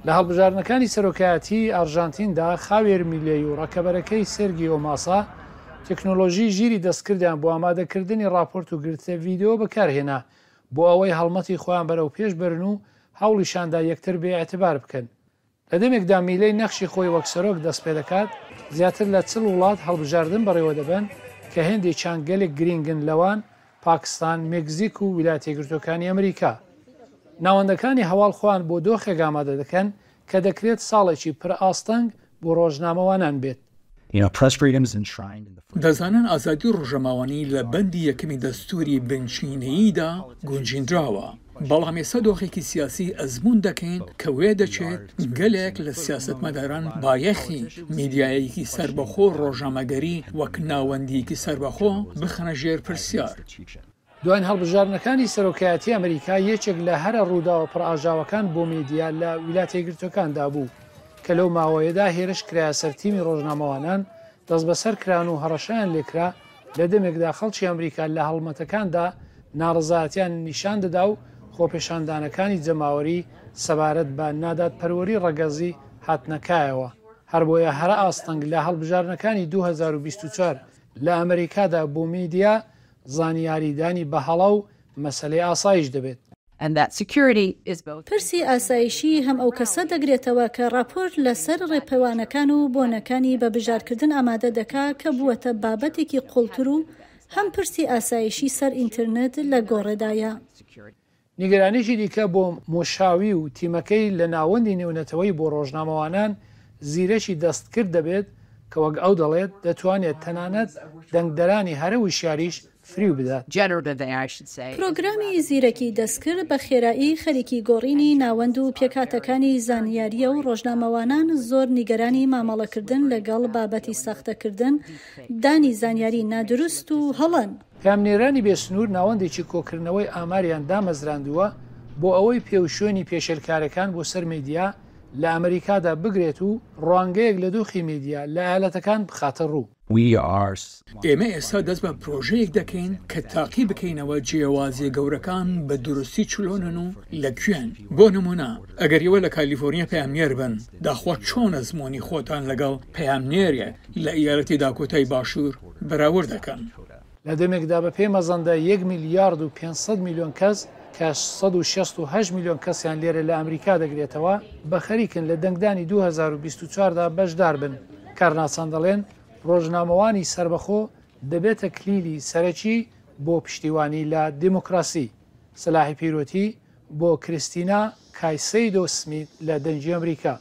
لە هەڵبژارنەکانی سەرۆکایەتی ئارژانتیندا خاوێر میلیۆ و ڕەکەبەرەکەی سێرگیۆ ماسا تەکنۆلۆژی ژیری دەستکردیان بۆ ئامادەکردنی راپۆرت و گرتە ڤیددیۆ بەکارهێنا بۆ ئەوەی هەڵمەتی خۆیان بەرەو پێش بەرن و هەوڵیشاندا یەکتر بێئەتبار بکەن. لە دەمێکدا میلەی نەخشی خۆی وەک سەرۆک دەست پێ دەکات زیاتر لە 40 وڵات هەڵبژاردن بەڕێوە دەبن کە هێندێکیان گەلێک گرنگن لەوان پاکستان، مێکزیک و ویلایەتە یەکگرتووەکانی ئەمریکا. ناوەندەکانی هەواڵ خۆیان بۆ دۆخێک ئامادە دەکەن کە دەکرێت ساڵێکی پڕ ئاستەنگ بۆ ڕۆژنامەوانان بێت. دەزانن ئازادی ڕۆژەماوانی لە بەندی یەکەمی دەستوری بنچینەییدا گونجیندراوە. بەڵام ێستا دۆخێکی سیاسی ئەزمون دەکەین کە وێ دەچێت گەلێک لە سیاسەتمەداران بایەخی میدیایەکی سربەخۆ ڕۆژنامەگەری وەک ناوەندیەکی سربەخۆ بخەنە ژێر پرسیار. دوایین هەڵبژارنەکانی سەرۆکایەتی ئەمریکا یەکێک لە هەرە ڕووداوە پڕئاژاوەکان بۆ میدیا لە ویلایەتە یەکگرتووەکاندا بوو کە لەو ماوەیەدا هێرش کرایە سەرتیمی ڕۆژنامەوانان دەست بەسەر کران و هەڕەشیان لێکرا لە دەمێکدا خەڵکی ئەمریکا لە هەڵمەتەکاندا ناڕزایەتیان نیشان دەدا و خۆپێشاندانەکانی جەماوەری سەبارەت بە نادادپەروەری ڕەگەزی هاتنەکایەوە. هەر بۆیە هەرە ئاستەنگ لە هەڵبژارنەکانی 2024 لە ئەمریکادا بۆ میدیا زانیاریدانی بەهەڵە و مەسەلەی ئاسایش دەبێت. پرسی ئاسایشی هەم ئەو کەسە دەگرێتەوە کە راپۆرت لەسەر ڕێپەوانەکان و بۆنەکانی بە بژارکردن ئامادە دەکا کە بووەتە بابەتێکی قوڵتر و هەم پرسی ئاسایشی سەر ئینترنێت لە گۆڕێدایە. نیگەرانیشی دیکە بۆ مۆشاوی و تیمەکەی لە ناوەندی نێونەتەوەی بۆ ڕۆژنامەوانان زیرەشی دەستکرد دەبێت کە وەک ئەو دەڵێت دەتوانێت تەنانەت دەنگدەرانی هەرە وشاریش فری بدات. پرۆگرامی زیرەکی دەستکرد بە خێرایی خەریکی گۆڕینی ناوەند و پێکاتەکانی زانیاریە و ڕۆژنامەوانان زۆر نیگەرانی مامەڵەکردن لەگەڵ بابەتی سەختەکردن، دانی زانیاری نادروست و هەڵەن. کامنێرانی بێسنوور ناوەندێکی کۆکردنەوەی ئاماریان دامەزراندووە بۆ ئەوەی پێوشێنی پێشێلکارەکان بۆ سەر میدیا لە ئەمریکادا بگرێت و ڕوانگەیەک لە دۆخی میدیا لە ئالەتەکان بخاتە ڕوو. ئێمە ئێستا دەست بە پرۆژەیەک دەکەین کە تاقی بکەینەوە جیاوازیە گەورەکان بە دروستی چلۆنن و لەکوێن. بۆ نمونە ئەگەریەوە لە کالیفۆرنیا پەیامنێر بن داخوا چۆن ئەزمموی خۆتان لەگەڵ پەیامنێرە لە ئیالەتی داکۆتای باشوور بەراورد دەکەن. لە دەمێکدا بە پێی مەزەندە 1 میلیارد و 500 میلیۆن کەس کە 168 میلیۆن کەسیان لێرە لە ئەمریکا دەگرێتەوە بە خەریکن لە دەنگدانی 2024دا بەشدار بن. کارناسان دەڵێن ڕۆژنامەوانی سربەخۆ دەبێتە کلیلی سەرەکی بۆ پشتیوانی لە دیموکراسی. سلاحی پیرۆتی بۆ کریستینا کایسەیدۆ سمیت لە دەنجی ئەمریکا.